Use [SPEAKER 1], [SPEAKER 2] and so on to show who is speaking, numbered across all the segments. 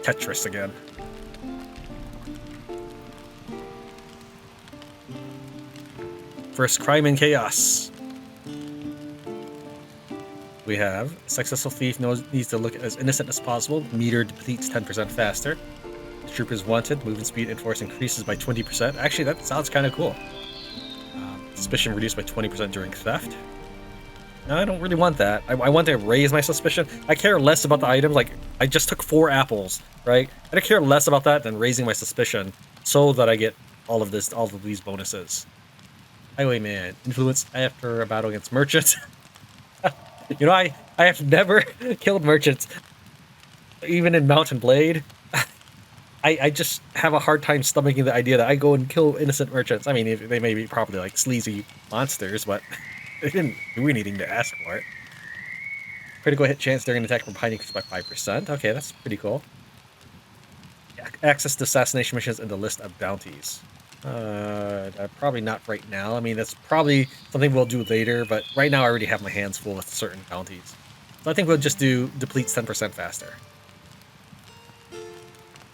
[SPEAKER 1] Tetris again. First crime and chaos. We have successful thief needs to look as innocent as possible. Meter depletes 10% faster. Troopers wanted. Movement speed and force increases by 20%. Actually, that sounds kind of cool. Suspicion reduced by 20% during theft. No, I don't really want that. I want to raise my suspicion. I care less about the items. Like, I just took 4 apples, right? I care less about that than raising my suspicion so that I get all of these bonuses. Highwayman. Influence after a battle against merchants. You know, I have never killed merchants. Even in Mount and Blade. I just have a hard time stomaching the idea that I go and kill innocent merchants. I mean, they may be probably like sleazy monsters, but they didn't do anything to ask for it. Critical hit chance during an attack from behind increased by 5%. Okay, that's pretty cool. Access to assassination missions in the list of bounties. Probably not right now. I mean, that's probably something we'll do later, but right now I already have my hands full with certain bounties. So I think we'll just do depletes 10% faster.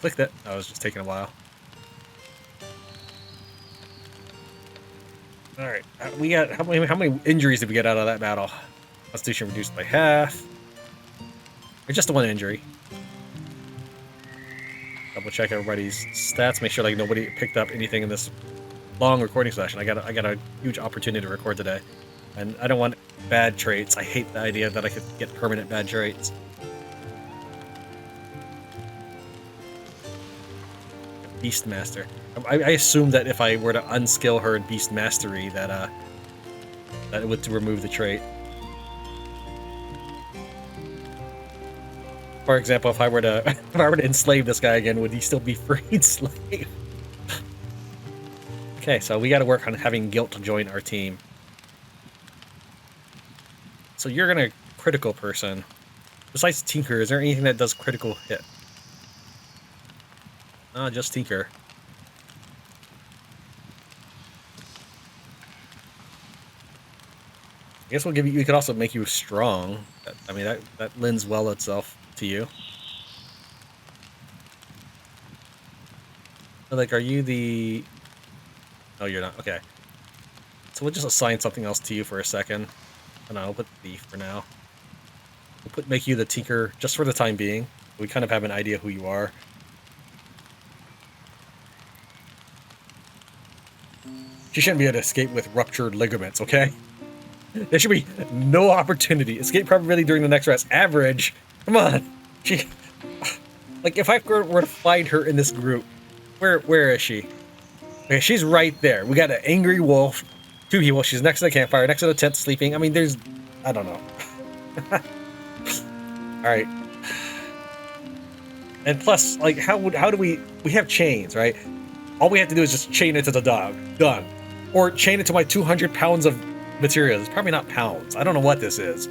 [SPEAKER 1] Click that. Oh, it was just taking a while. All right, we got how many injuries did we get out of that battle? Constitution reduced by half. Or just the 1 injury. Double check everybody's stats. Make sure like nobody picked up anything in this long recording session. I got a huge opportunity to record today, and I don't want bad traits. I hate the idea that I could get permanent bad traits. Beastmaster. I assume that if I were to unskill her in Beast Mastery, that it would remove the trait. For example, if I were to enslave this guy again, would he still be freed slave? Okay, so we got to work on having guilt join our team. So you're gonna critical person. Besides Tinker, is there anything that does critical hit? Just Tinker. I guess we'll give you. We could also make you strong. I mean, that lends well itself to you. So, like, are you the? No, you're not. Okay. So we'll just assign something else to you for a second. Oh, no, I'll put Thief for now. We'll make you the Tinker just for the time being. We kind of have an idea who you are. She shouldn't be able to escape with ruptured ligaments, okay? There should be no opportunity. Escape probability during the next rest. Average. Come on. She... Like, if I were to find her in this group, where is she? Okay, she's right there. We got an angry wolf, 2 people. She's next to the campfire, next to the tent, sleeping. I mean, there's... I don't know. Alright. And plus, like, how do we... We have chains, right? All we have to do is just chain it to the dog. Done. Or chain it to my 200 pounds of material. It's probably not pounds. I don't know what this is.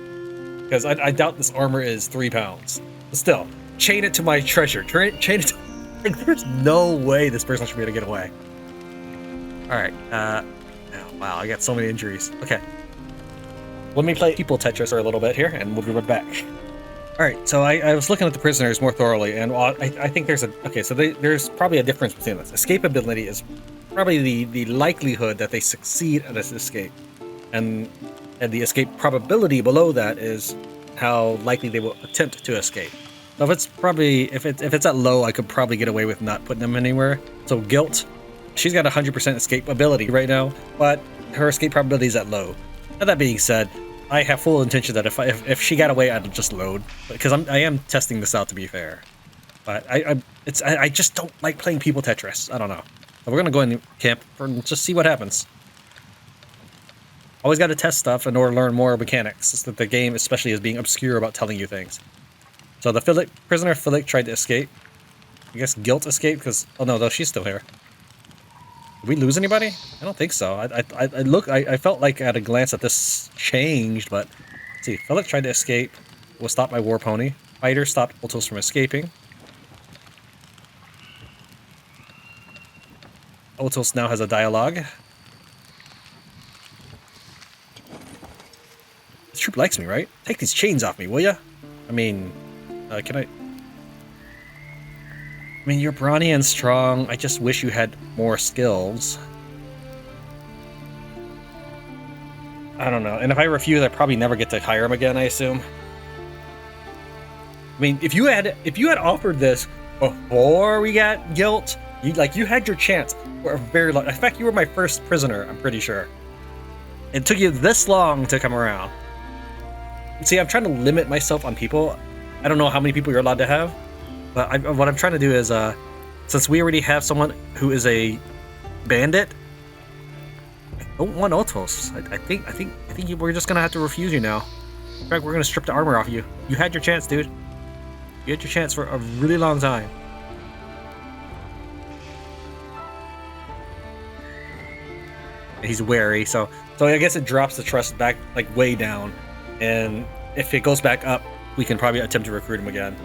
[SPEAKER 1] Because I doubt this armor is 3 pounds. But still, chain it to my treasure. Chain it to... Like, there's no way this person should be able to get away. Alright, oh, wow, I got so many injuries. Okay. Let me play People Tetris for a little bit here, and we'll be right back. Alright, so I was looking at the prisoners more thoroughly, and I think there's a... Okay, so there's probably a difference between this. Escapability is probably the likelihood that they succeed at this escape. And the escape probability below that is how likely they will attempt to escape. So if it's probably... If it's at low, I could probably get away with not putting them anywhere. So guilt... She's got 100% escape ability right now, but her escape probability is at low. Now, that being said, I have full intention that if she got away, I'd just load, because I am testing this out, to be fair. But I just don't like playing People Tetris. I don't know. So we're gonna go in camp and just see what happens. Always got to test stuff in order to learn more mechanics. It's that the game, especially, is being obscure about telling you things. So the prisoner Philic tried to escape. I guess guilt escaped because no, she's still here. Did we lose anybody? I don't think so. I felt like at a glance that this changed, but let's see. Philic tried to escape. Was stopped by War Pony. Fighter stopped Wartales from escaping. Wartales now has a dialogue. This troop likes me, right? Take these chains off me, will ya? I mean, can I... I mean, you're brawny and strong. I just wish you had more skills. I don't know. And if I refuse, I probably never get to hire him again, I assume. I mean, if you had offered this before we got guilt, you had your chance for a very long. In fact, you were my first prisoner, I'm pretty sure. It took you this long to come around. See, I'm trying to limit myself on people. I don't know how many people you're allowed to have, but what I'm trying to do is, since we already have someone who is a bandit, I don't want Otos. I think we're just gonna have to refuse you now. In fact, we're gonna strip the armor off you. You had your chance, dude. You had your chance for a really long time. He's wary, so I guess it drops the trust back like way down, and if it goes back up, we can probably attempt to recruit him again.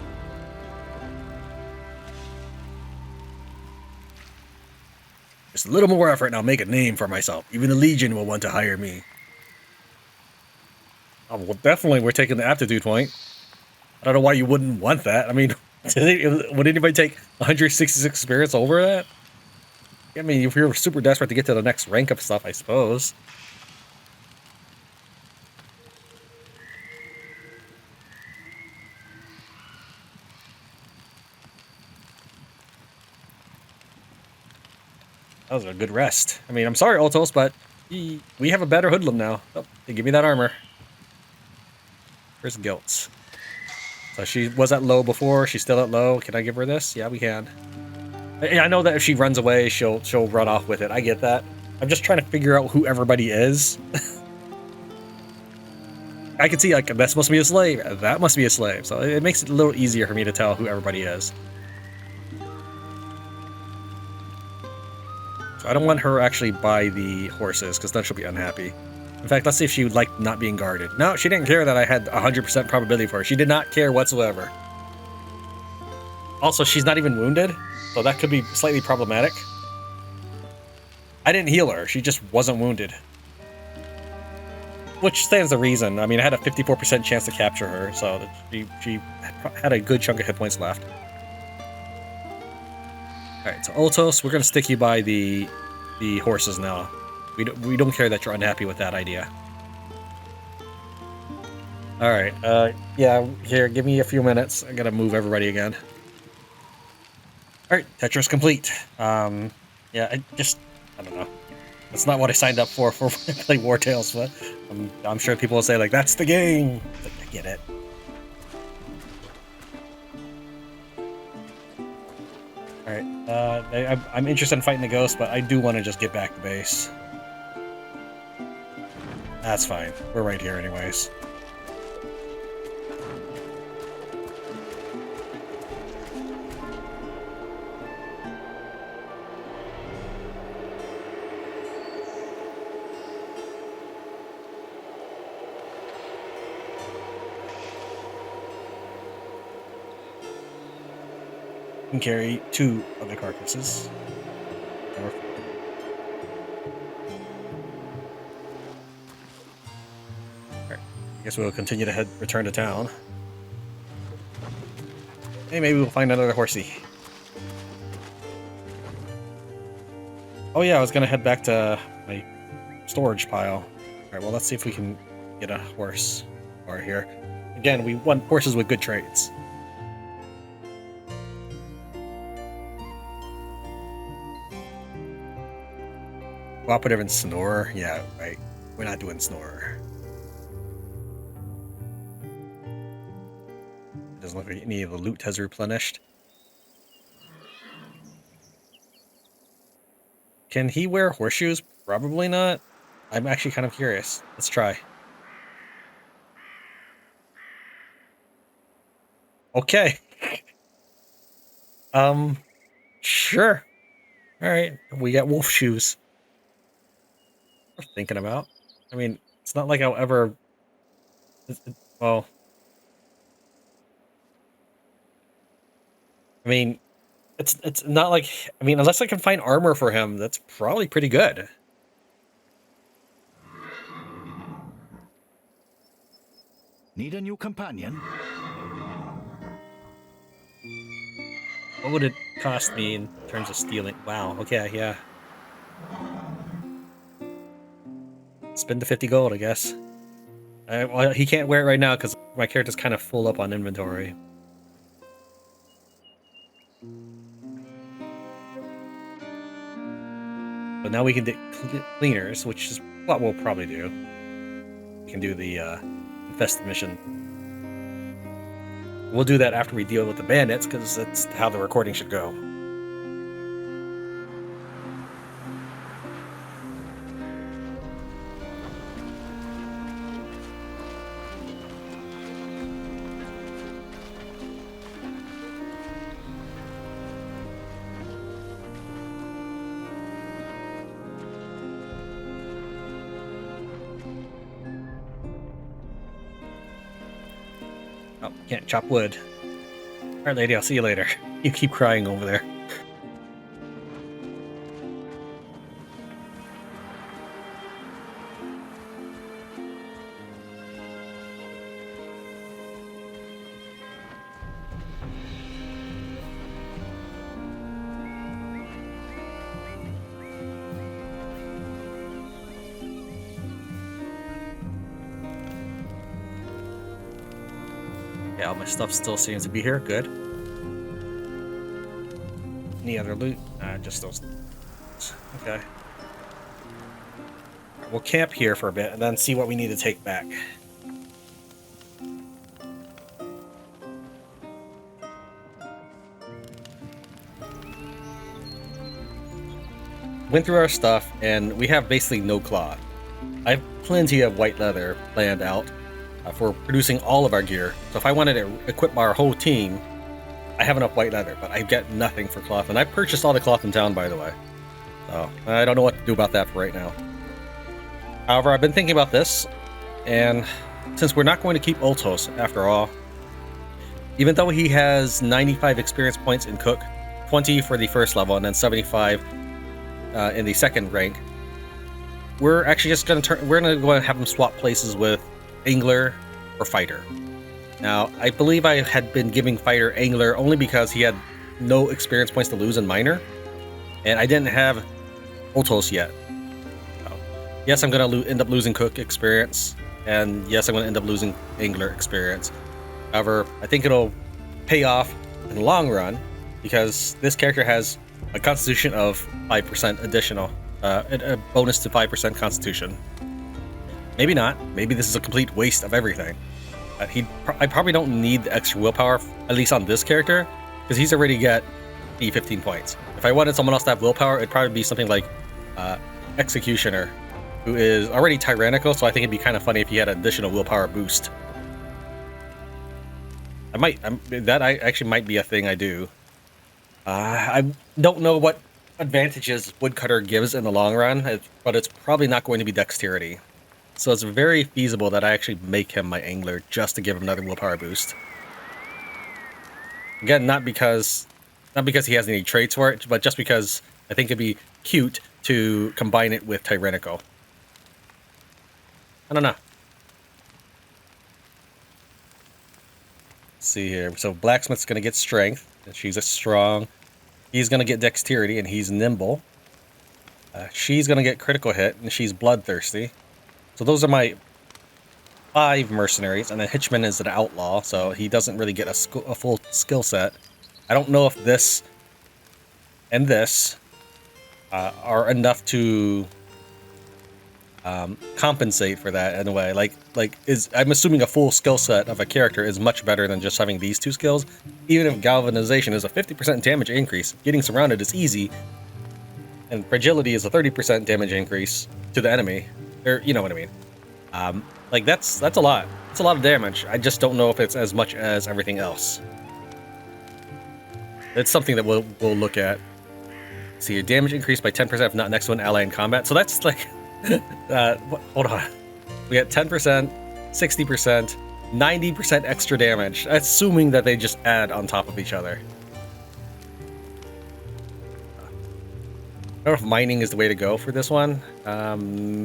[SPEAKER 1] Just a little more effort and I'll make a name for myself. Even the Legion will want to hire me. Oh, well, definitely we're taking the aptitude point. I don't know why you wouldn't want that. I mean, would anybody take 166 experience over that? I mean, if you're super desperate to get to the next rank of stuff, I suppose. That was a good rest. I mean, I'm sorry, Otos, but we have a better hoodlum now. Oh, hey, give me that armor. Where's Guilt? So she was at low before. She's still at low. Can I give her this? Yeah, we can. I know that if she runs away, she'll run off with it. I get that. I'm just trying to figure out who everybody is. I can see, like, that must be a slave. That must be a slave. So it makes it a little easier for me to tell who everybody is. So I don't want her actually by the horses, because then she'll be unhappy. In fact, let's see if she would like not being guarded. No, she didn't care that I had 100% probability for her. She did not care whatsoever. Also, she's not even wounded, so that could be slightly problematic. I didn't heal her. She just wasn't wounded. Which stands to reason. I mean, I had a 54% chance to capture her, so she had a good chunk of hit points left. Alright, so Otos, we're going to stick you by the horses now. We don't care that you're unhappy with that idea. Alright, yeah, here, give me a few minutes. I gotta move everybody again. Alright, Tetris complete. Yeah, I don't know. That's not what I signed up for when I play Wartales, but I'm sure people will say, like, that's the game! Like, I get it. Alright, I'm interested in fighting the ghost, but I do want to just get back to base. That's fine. We're right here anyways. Can carry 2 of the carcasses. Alright, I guess we'll continue to return to town. Hey, maybe we'll find another horsey. Oh yeah, I was gonna head back to my storage pile. Alright, well, let's see if we can get a horse over here. Again, we want horses with good traits. Cooperative and Snorer? Yeah, right. We're not doing Snorer. Doesn't look like any of the loot has replenished. Can he wear horseshoes? Probably not. I'm actually kind of curious. Let's try. Okay. Sure. Alright, we got wolf shoes. Worth thinking about. I mean, it's not like I'll ever... Well... I mean, it's not like... I mean, unless I can find armor for him, that's probably pretty good.
[SPEAKER 2] Need a new companion?
[SPEAKER 1] What would it cost me in terms of stealing? Wow, okay, yeah. Spend the 50 gold, I guess. Well, he can't wear it right now because my character's kind of full up on inventory. But now we can do cleaners, which is what we'll probably do. We can do the infested mission. We'll do that after we deal with the bandits, because that's how the recording should go. Oh, can't chop wood. Alright, lady, I'll see you later. You keep crying over there. Yeah, all my stuff still seems to be here. Good. Any other loot? Just those. Okay. We'll camp here for a bit and then see what we need to take back. Went through our stuff and we have basically no cloth. I have plenty of white leather planned out for producing all of our gear. So if I wanted to equip our whole team, I have enough white leather, but I get nothing for cloth. And I purchased all the cloth in town, by the way. So I don't know what to do about that for right now. However, I've been thinking about this, and since we're not going to keep Ultos after all, even though he has 95 experience points in Cook, 20 for the first level, and then 75 in the second rank, we're actually just going to go and have him swap places with Angler or Fighter. Now, I believe I had been giving Fighter Angler only because he had no experience points to lose in Minor, and I didn't have Ultos yet. So, yes, I'm going to end up losing Cook experience, and yes, I'm going to end up losing Angler experience. However, I think it'll pay off in the long run because this character has a constitution of 5% additional, a bonus to 5% constitution. Maybe not. Maybe this is a complete waste of everything. I probably don't need the extra willpower, at least on this character, because he's already got 15 points. If I wanted someone else to have willpower, it'd probably be something like Executioner, who is already tyrannical, so I think it'd be kind of funny if he had an additional willpower boost. That actually might be a thing I do. I don't know what advantages Woodcutter gives in the long run, but it's probably not going to be dexterity. So it's very feasible that I actually make him my Angler just to give him another willpower boost. Again, not because he has any traits for it, but just because I think it'd be cute to combine it with Tyrannical. I don't know. Let's see here. So Blacksmith's going to get Strength, and she's a strong. He's going to get Dexterity, and he's Nimble. She's going to get Critical Hit, and she's Bloodthirsty. So those are my 5 mercenaries, and then Hitchman is an outlaw, so he doesn't really get a full skill set. I don't know if this and this are enough to compensate for that in a way. I'm assuming a full skill set of a character is much better than just having these 2 skills. Even if Galvanization is a 50% damage increase, getting surrounded is easy, and Fragility is a 30% damage increase to the enemy. Or, you know what I mean. That's a lot. It's a lot of damage. I just don't know if it's as much as everything else. It's something that we'll look at. See, your damage increased by 10% if not next to an ally in combat. So that's like, hold on. We got 10%, 60%, 90% extra damage. Assuming that they just add on top of each other. I don't know if mining is the way to go for this one.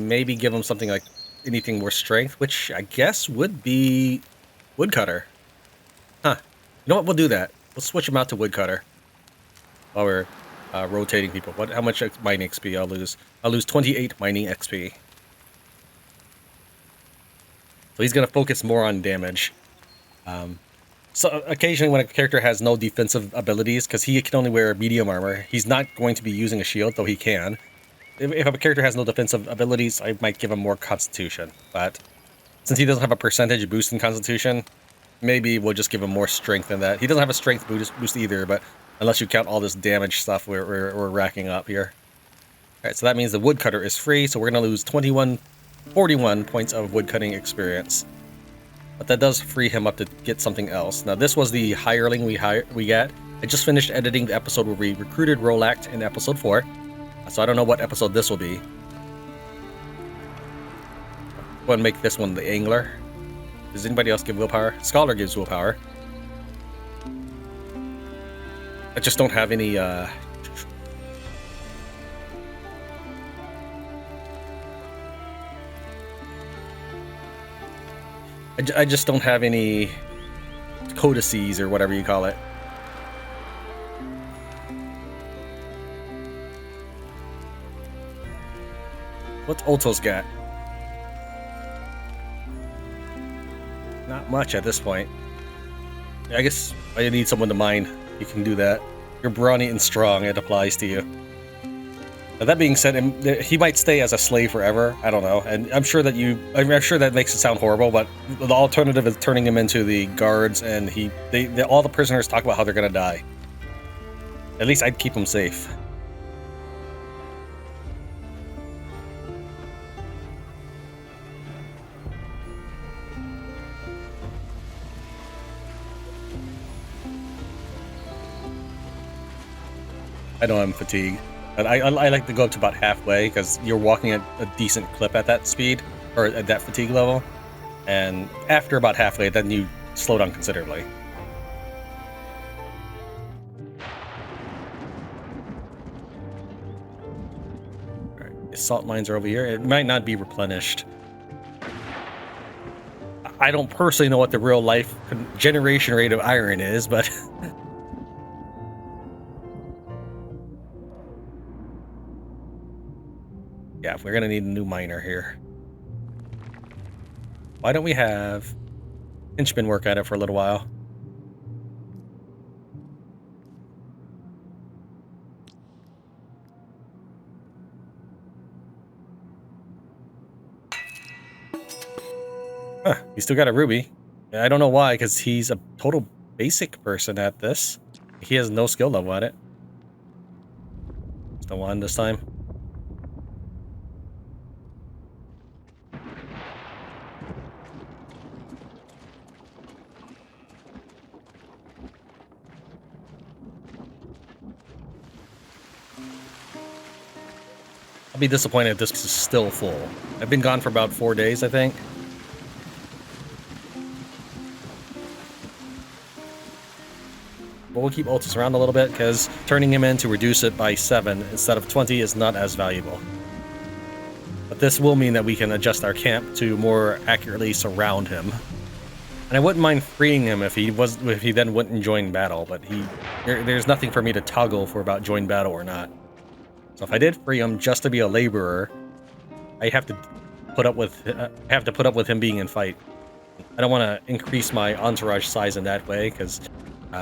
[SPEAKER 1] Maybe give them something like anything more strength, which I guess would be Woodcutter. Huh. You know what? We'll do that. We'll switch him out to Woodcutter. while we're rotating people. How much mining XP I'll lose? I'll lose 28 mining XP. So he's gonna focus more on damage. So occasionally when a character has no defensive abilities, because he can only wear medium armor, he's not going to be using a shield, though he can. If a character has no defensive abilities, I might give him more Constitution. But since he doesn't have a percentage boost in Constitution, maybe we'll just give him more strength than that. He doesn't have a strength boost either, but unless you count all this damage stuff we're racking up here. Alright, so that means the woodcutter is free, so we're going to lose 41 points of woodcutting experience. But that does free him up to get something else. Now this was the hireling we got. I just finished editing the episode where we recruited Rolact in episode 4. So I don't know what episode this will be. Go and make this one the Angler. Does anybody else give willpower? Scholar gives willpower. I just don't have any I just don't have any codices or whatever you call it. What's Ulto's got? Not much at this point. I guess I need someone to mine. You can do that. You're brawny and strong, it applies to you. Now, that being said, he might stay as a slave forever. I don't know, and I'm sure that makes it sound horrible, but the alternative is turning him into the guards, and all the prisoners talk about how they're gonna die. At least I'd keep him safe. I know I'm fatigued. But I like to go up to about halfway, because you're walking at a decent clip at that speed, or at that fatigue level. And after about halfway, then you slow down considerably. Alright, salt mines are over here. It might not be replenished. I don't personally know what the real life generation rate of iron is, but... yeah, we're gonna need a new miner here. Why don't we have henchmen work at it for a little while? Huh, he still got a ruby. I don't know why, because he's a total basic person at this. He has no skill level at it. Still one this time. I'll be disappointed if this is still full. I've been gone for about 4 days, I think. But we'll keep Ultus around a little bit, because turning him in to reduce it by 7 instead of 20 is not as valuable. But this will mean that we can adjust our camp to more accurately surround him. And I wouldn't mind freeing him if he then wouldn't join battle, but there's nothing for me to toggle for about join battle or not. So if I did free him just to be a laborer, I have to put up with him being in fight. I don't want to increase my entourage size in that way, because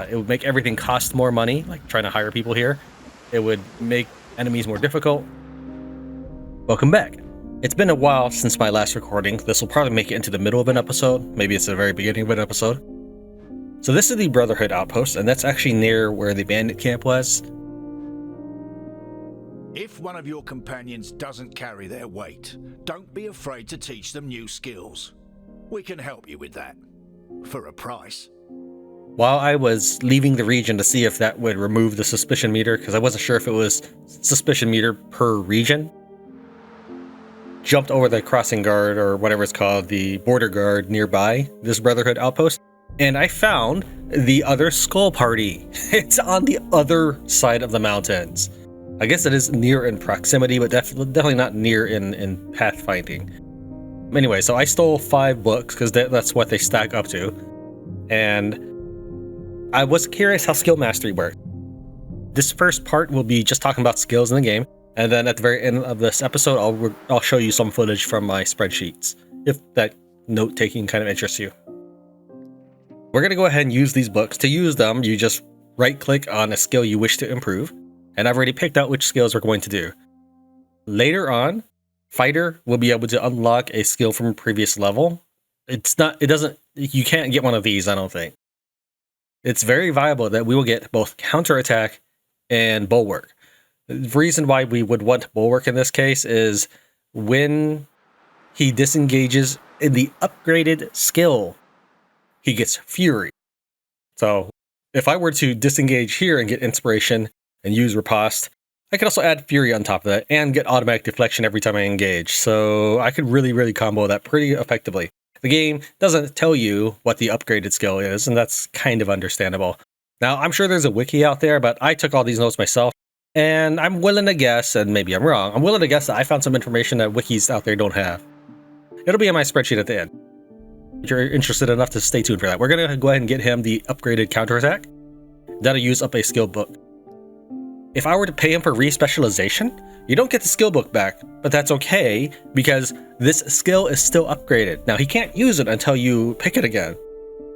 [SPEAKER 1] it would make everything cost more money, like trying to hire people here. It would make enemies more difficult. Welcome back. It's been a while since my last recording. This will probably make it into the middle of an episode. Maybe it's the very beginning of an episode. So this is the Brotherhood outpost, and that's actually near where the bandit camp was.
[SPEAKER 2] If one of your companions doesn't carry their weight, don't be afraid to teach them new skills. We can help you with that. For a price.
[SPEAKER 1] While I was leaving the region to see if that would remove the suspicion meter, because I wasn't sure if it was suspicion meter per region, jumped over the crossing guard, or whatever it's called, the border guard nearby this Brotherhood outpost, and I found the other Skull Party. It's on the other side of the mountains. I guess it is near in proximity, but definitely not near in pathfinding. Anyway, so I stole 5 books, because that's what they stack up to. And I was curious how skill mastery worked. This first part will be just talking about skills in the game, and then at the very end of this episode, I'll show you some footage from my spreadsheets, if that note-taking kind of interests you. We're going to go ahead and use these books. To use them, you just right-click on a skill you wish to improve, and I've already picked out which skills we're going to do. Later on, Fighter will be able to unlock a skill from a previous level. You can't get one of these, I don't think. It's very viable that we will get both counterattack and bulwark. The reason why we would want bulwark in this case is when he disengages in the upgraded skill, he gets fury. So if I were to disengage here and get inspiration and use riposte, I could also add fury on top of that and get automatic deflection every time I engage. So I could really combo that pretty effectively. The game doesn't tell you what the upgraded skill is, and that's kind of understandable. Now, I'm sure there's a wiki out there, but I took all these notes myself, and I'm willing to guess, and maybe I'm wrong, I'm willing to guess that I found some information that wikis out there don't have. It'll be in my spreadsheet at the end. If you're interested enough to stay tuned for that. We're going to go ahead and get him the upgraded counterattack. That'll use up a skill book. If I were to pay him for re-specialization, you don't get the skill book back, but that's okay because this skill is still upgraded. Now, he can't use it until you pick it again.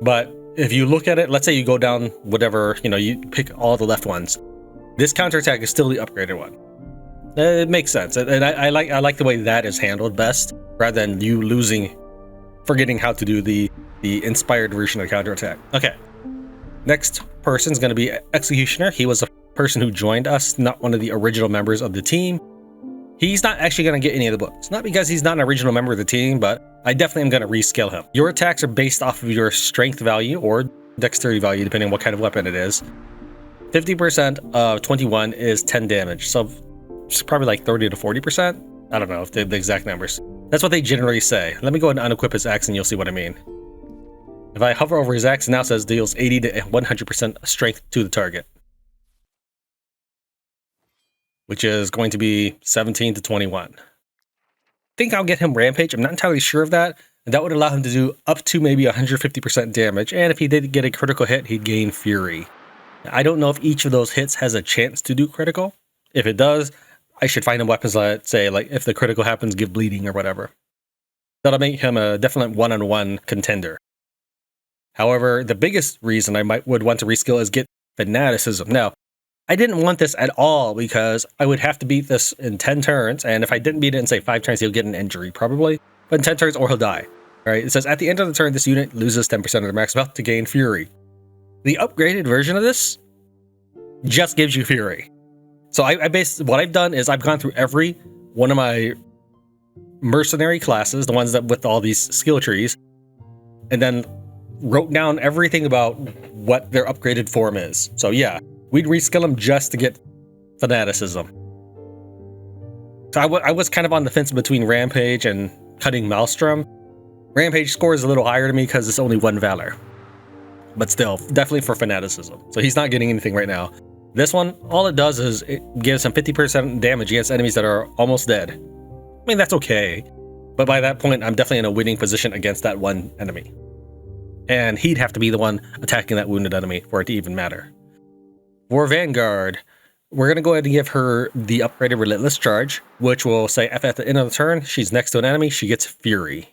[SPEAKER 1] But if you look at it, let's say you go down whatever, you pick all the left ones. This counterattack is still the upgraded one. It makes sense. And I like the way that is handled best rather than you forgetting how to do the inspired version of counterattack. Okay. Next person's going to be Executioner. He was a person who joined us, not one of the original members of the team. He's not actually going to get any of the books. Not because he's not an original member of the team, but I definitely am going to rescale him. Your attacks are based off of your strength value or dexterity value, depending on what kind of weapon it is. 50% of 21 is 10 damage, so it's probably like 30 to 40%. I don't know if the exact numbers. That's what they generally say. Let me go ahead and unequip his axe and you'll see what I mean. If I hover over his axe, it now says deals 80 to 100% strength to the target, which is going to be 17 to 21. I think I'll get him Rampage. I'm not entirely sure of that. And that would allow him to do up to maybe 150% damage. And if he did get a critical hit, he'd gain Fury. I don't know if each of those hits has a chance to do critical. If it does, I should find him weapons that say, like, if the critical happens, give bleeding or whatever. That'll make him a definite one-on-one contender. However, the biggest reason I would want to reskill is get Fanaticism. Now, I didn't want this at all because I would have to beat this in 10 turns, and if I didn't beat it in, say, 5 turns, he'll get an injury, probably. But in 10 turns, or he'll die. Right? It says, at the end of the turn, this unit loses 10% of their max health to gain Fury. The upgraded version of this just gives you Fury. So what I've done is I've gone through every one of my mercenary classes, the ones that with all these skill trees, and then wrote down everything about what their upgraded form is. So yeah, we'd reskill them just to get Fanaticism. So I was kind of on the fence between Rampage and Cutting Maelstrom. Rampage scores a little higher to me because it's only 1 Valor. But still, definitely for Fanaticism. So he's not getting anything right now. This one, all it does is it gives him 50% damage against enemies that are almost dead. I mean, that's okay. But by that point, I'm definitely in a winning position against that one enemy. And he'd have to be the one attacking that wounded enemy for it to even matter. For Vanguard, we're going to go ahead and give her the upgraded Relentless Charge, which will say if at the end of the turn she's next to an enemy, she gets Fury,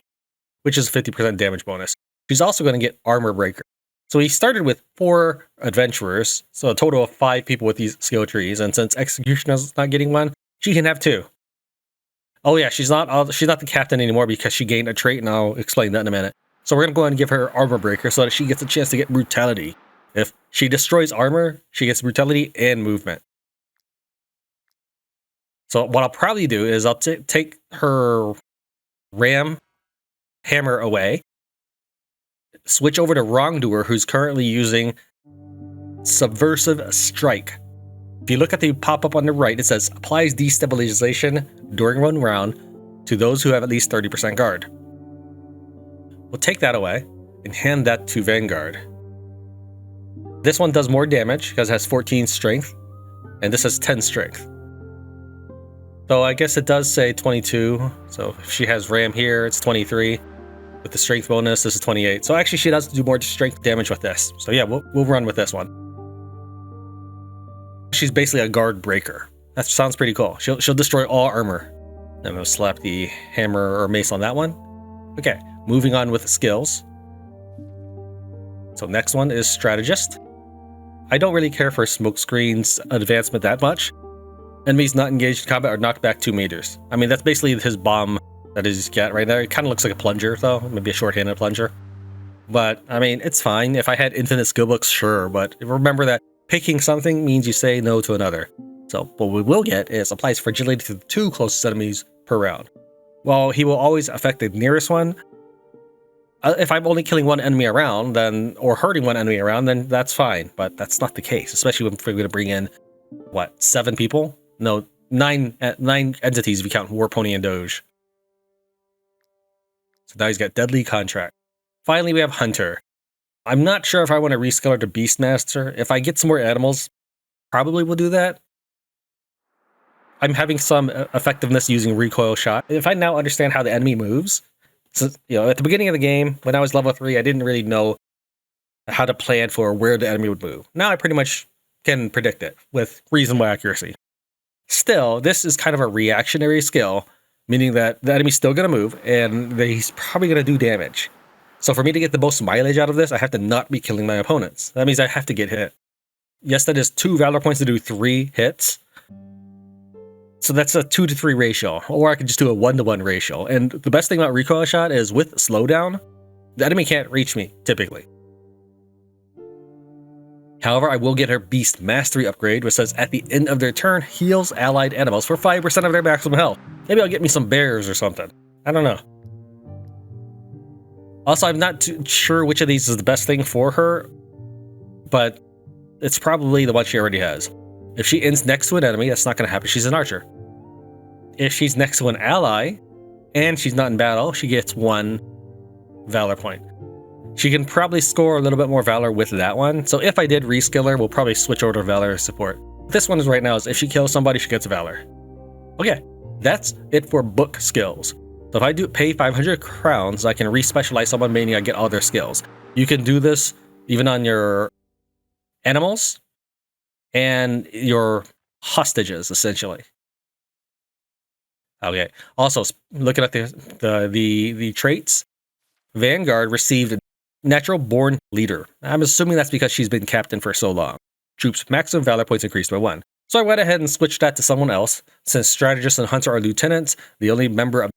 [SPEAKER 1] which is a 50% damage bonus. She's also going to get Armor Breaker. So he started with 4 adventurers, so a total of 5 people with these skill trees, and since Executioner's not getting one, she can have 2. Oh yeah, she's not the captain anymore because she gained a trait, and I'll explain that in a minute. So we're going to go ahead and give her Armor Breaker so that she gets a chance to get Brutality. If she destroys armor, she gets Brutality and movement. So what I'll probably do is I'll take her Ram Hammer away, switch over to Wrongdoer, who's currently using Subversive Strike. If you look at the pop-up on the right, it says applies destabilization during 1 round to those who have at least 30% guard. We'll take that away and hand that to Vanguard. This one does more damage because it has 14 strength, and this has 10 strength. So I guess it does say 22. So if she has Ram here, it's 23. With the strength bonus, this is 28. So actually, she does do more strength damage with this. So yeah, we'll run with this one. she's basically a guard breaker. That sounds pretty cool. She'll destroy all armor. I'm gonna slap the hammer or mace on that one. Okay, moving on with the skills. So next one is strategist. I don't really care for smokescreen's advancement that much. Enemies not engaged in combat are knocked back 2 meters. I mean, that's basically his bomb that he's got right there. It kind of looks like a plunger, though. Maybe a short-handed plunger. But, I mean, it's fine. If I had infinite skill books, sure. But remember that picking something means you say no to another. So what we will get is applies fragility to the 2 closest enemies per round. While he will always affect the nearest one, if I'm only killing 1 enemy around, then or hurting 1 enemy around, then that's fine. But that's not the case, especially when we're going to bring in, what, 7 people? No, 9 entities if you count War Pony and Doge. So now he's got Deadly Contract. Finally, we have Hunter. I'm not sure if I want to reskill her to Beastmaster. If I get some more animals, probably will do that. I'm having some effectiveness using recoil shot. If I now understand how the enemy moves, so, at the beginning of the game, when I was level 3, I didn't really know how to plan for where the enemy would move. Now I pretty much can predict it with reasonable accuracy. Still, this is kind of a reactionary skill, meaning that the enemy's still going to move, and he's probably going to do damage. So for me to get the most mileage out of this, I have to not be killing my opponents. That means I have to get hit. Yes, that is 2 Valor points to do 3 hits. So that's a 2 to 3 ratio, or I could just do a 1 to 1 ratio. And the best thing about recoil shot is with slowdown, the enemy can't reach me, typically. However, I will get her Beast Mastery upgrade, which says at the end of their turn, heals allied animals for 5% of their maximum health. Maybe I'll get me some bears or something. I don't know. Also, I'm not too sure which of these is the best thing for her, but it's probably the one she already has. If she ends next to an enemy, that's not going to happen. She's an archer. If she's next to an ally, and she's not in battle, she gets 1 Valor point. She can probably score a little bit more Valor with that one. So if I did reskill her, we'll probably switch over to Valor support. This one is right now is if she kills somebody, she gets a Valor. Okay, that's it for book skills. So if I do pay 500 crowns, I can respecialize someone, meaning I get all their skills. You can do this even on your animals and your hostages, essentially. Okay. Also, looking at the traits, Vanguard received Natural Born Leader. I'm assuming that's because she's been captain for so long. Troops maximum valor points increased by 1. So I went ahead and switched that to someone else. Since Strategist and Hunter are lieutenants, the only member of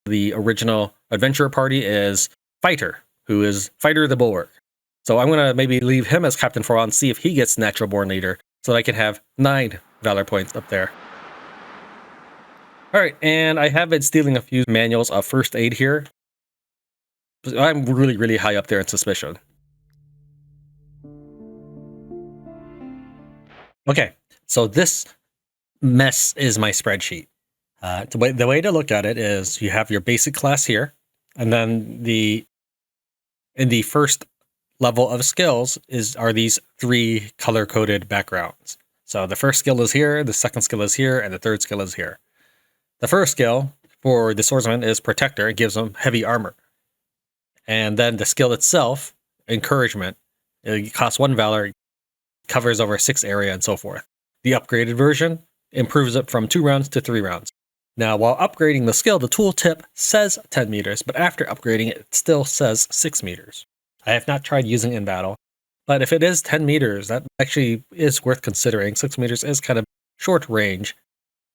[SPEAKER 1] the original adventurer party is Fighter, who is Fighter of the Bulwark. So I'm going to maybe leave him as captain for a while and see if he gets Natural Born Leader so that I can have 9 valor points up there. Alright, and I have been stealing a few manuals of first aid here. I'm really, really high up there in suspicion. Okay, so this mess is my spreadsheet. The way to look at it is you have your basic class here, and then in the first level of skills are these 3 color-coded backgrounds. So the first skill is here, the second skill is here, and the third skill is here. The first skill for the swordsman is Protector. It gives them heavy armor. And then the skill itself, Encouragement, it costs 1 valor, covers over 6 area, and so forth. The upgraded version improves it from 2 rounds to 3 rounds. Now, while upgrading the skill, the tooltip says 10 meters, but after upgrading it still says 6 meters. I have not tried using it in battle, but if it is 10 meters, that actually is worth considering. 6 meters is kind of short range.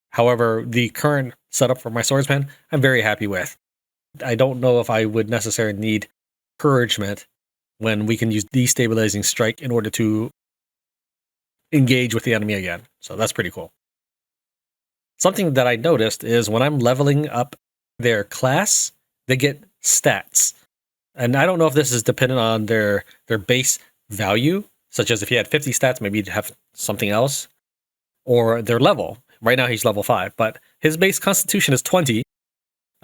[SPEAKER 1] However, the current setup for my swordsman, I'm very happy with. I don't know if I would necessarily need Encouragement when we can use Destabilizing Strike in order to engage with the enemy again. So that's pretty cool. Something that I noticed is when I'm leveling up their class, they get stats. And I don't know if this is dependent on their base value, such as if you had 50 stats, maybe you'd have something else, or their level. Right now he's level 5, but his base constitution is 20.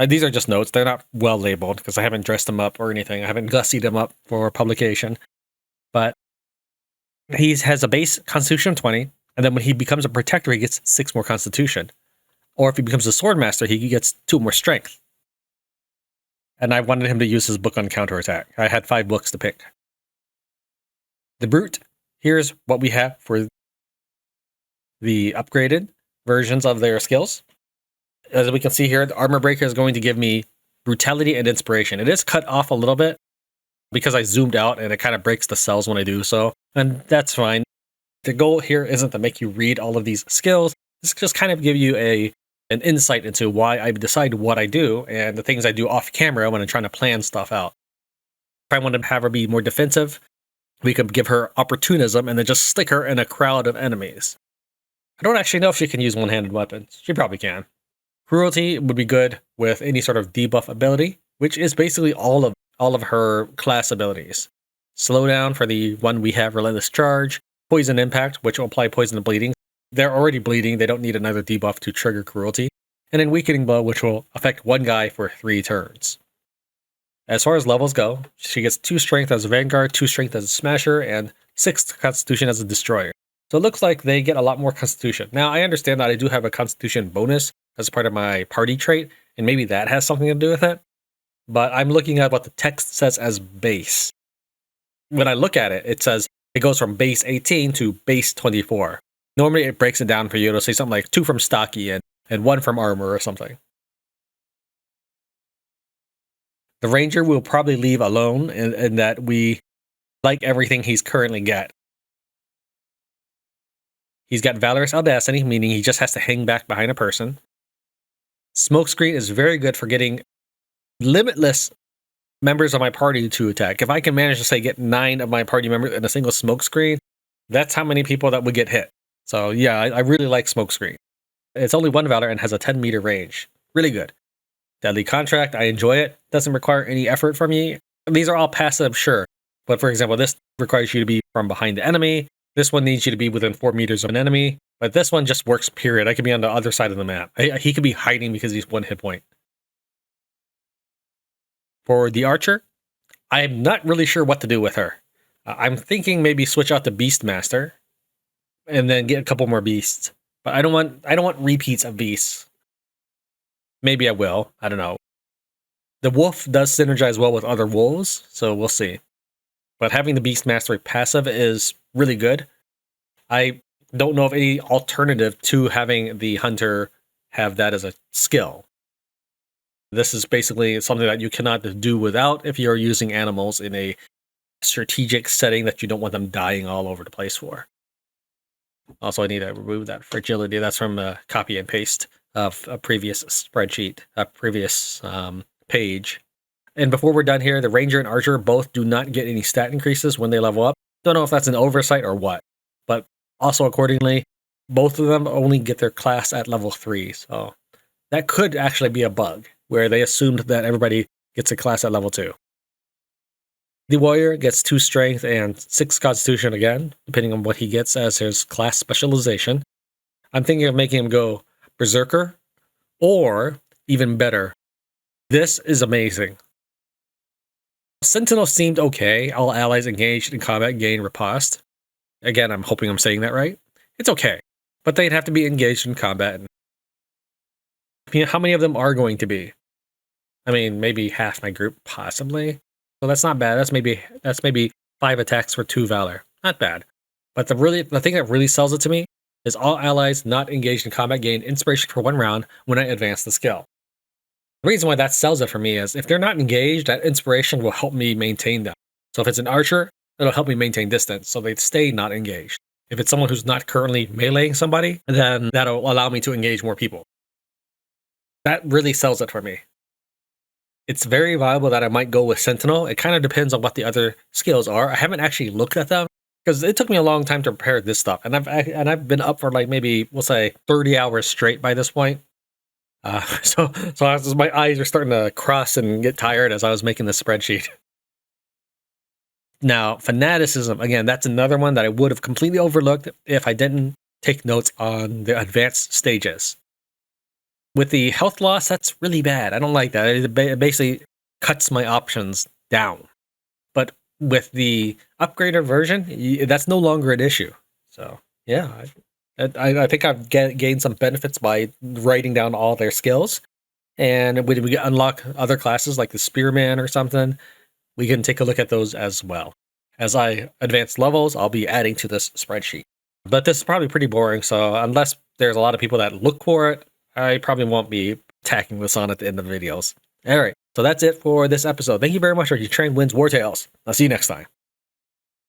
[SPEAKER 1] These are just notes. They're not well labeled because I haven't dressed him up or anything. I haven't gussied him up for publication. But he has a base constitution of 20, and then when he becomes a protector, he gets 6 more constitution. Or if he becomes a swordmaster, he gets 2 more strength. And I wanted him to use his book on counterattack. I had 5 books to pick. The brute, here's what we have for the upgraded versions of their skills. As we can see here, the Armor Breaker is going to give me Brutality and Inspiration. It is cut off a little bit because I zoomed out and it kind of breaks the cells when I do so, and that's fine. The goal here isn't to make you read all of these skills. It's just kind of give you an insight into why I decide what I do and the things I do off camera when I'm trying to plan stuff out. If I want to have her be more defensive, we could give her Opportunism and then just stick her in a crowd of enemies. I don't actually know if she can use one-handed weapons. She probably can. Cruelty would be good with any sort of debuff ability, which is basically all of her class abilities. Slowdown for the one we have, Relentless Charge. Poison Impact, which will apply poison and bleeding. They're already bleeding, they don't need another debuff to trigger Cruelty. And then Weakening Blow, which will affect one guy for 3 turns. As far as levels go, she gets 2 Strength as a Vanguard, 2 Strength as a Smasher, and 6 Constitution as a Destroyer. So it looks like they get a lot more Constitution. Now, I understand that I do have a Constitution bonus as part of my party trait, and maybe that has something to do with it. But I'm looking at what the text says as base. When I look at it, it says it goes from base 18 to base 24. Normally it breaks it down for you. It'll say something like 2 from stocky and 1 from armor or something. The Ranger will probably leave alone in that we like everything he's currently got. He's got Valorous Audacity, meaning he just has to hang back behind a person. Smokescreen is very good for getting limitless members of my party to attack. If I can manage to, say, get 9 of my party members in a single smokescreen, that's how many people that would get hit. So yeah, I really like Smokescreen. It's only 1 Valor and has a 10-meter range. Really good. Deadly Contract, I enjoy it. Doesn't require any effort from you. These are all passive, sure. But for example, this requires you to be from behind the enemy. This one needs you to be within 4 meters of an enemy. But this one just works, period. I could be on the other side of the map. He could be hiding because he's 1 hit point. For the Archer, I'm not really sure what to do with her. I'm thinking maybe switch out to Beastmaster and then get a couple more beasts. But I don't want repeats of beasts. Maybe I will. I don't know. The wolf does synergize well with other wolves, so we'll see. But having the Beastmaster passive is really good. I don't know of any alternative to having the hunter have that as a skill. This is basically something that you cannot do without if you're using animals in a strategic setting that you don't want them dying all over the place for. Also, I need to remove that fragility. That's from a copy and paste of a previous spreadsheet, a previous page. And before we're done here, the Ranger and Archer both do not get any stat increases when they level up. Don't know if that's an oversight or what. But also accordingly, both of them only get their class at level 3. So that could actually be a bug, where they assumed that everybody gets a class at level 2. The Warrior gets 2 Strength and 6 Constitution again, depending on what he gets as his class specialization. I'm thinking of making him go Berserker, or even better, this is amazing. Sentinel seemed okay. All allies engaged in combat gain riposte. Again, I'm hoping I'm saying that right. It's okay, but they'd have to be engaged in combat. You know, how many of them are going to be? I mean, maybe half my group, possibly. So that's not bad. That's maybe 5 attacks for 2 Valor. Not bad. But the thing that really sells it to me is all allies not engaged in combat gain inspiration for 1 round when I advance the skill. The reason why that sells it for me is if they're not engaged, that inspiration will help me maintain them. So if it's an archer, it'll help me maintain distance, so they stay not engaged. If it's someone who's not currently meleeing somebody, then that'll allow me to engage more people. That really sells it for me. It's very viable that I might go with Sentinel. It kind of depends on what the other skills are. I haven't actually looked at them because it took me a long time to prepare this stuff, and I've been up for like maybe we'll say 30 hours straight by this point. So my eyes are starting to cross and get tired as I was making this spreadsheet. Now, Fanaticism, again, that's another one that I would have completely overlooked if I didn't take notes on the advanced stages. With the health loss, that's really bad. I don't like that. It basically cuts my options down. But with the upgraded version, that's no longer an issue. So, yeah, I think I've gained some benefits by writing down all their skills. And when we unlock other classes like the Spearman or something, we can take a look at those as well. As I advance levels, I'll be adding to this spreadsheet. But this is probably pretty boring, so unless there's a lot of people that look for it, I probably won't be attacking this on at the end of the videos. All right, so that's it for this episode. Thank you very much for Tran Wins Wartales. I'll see you next time.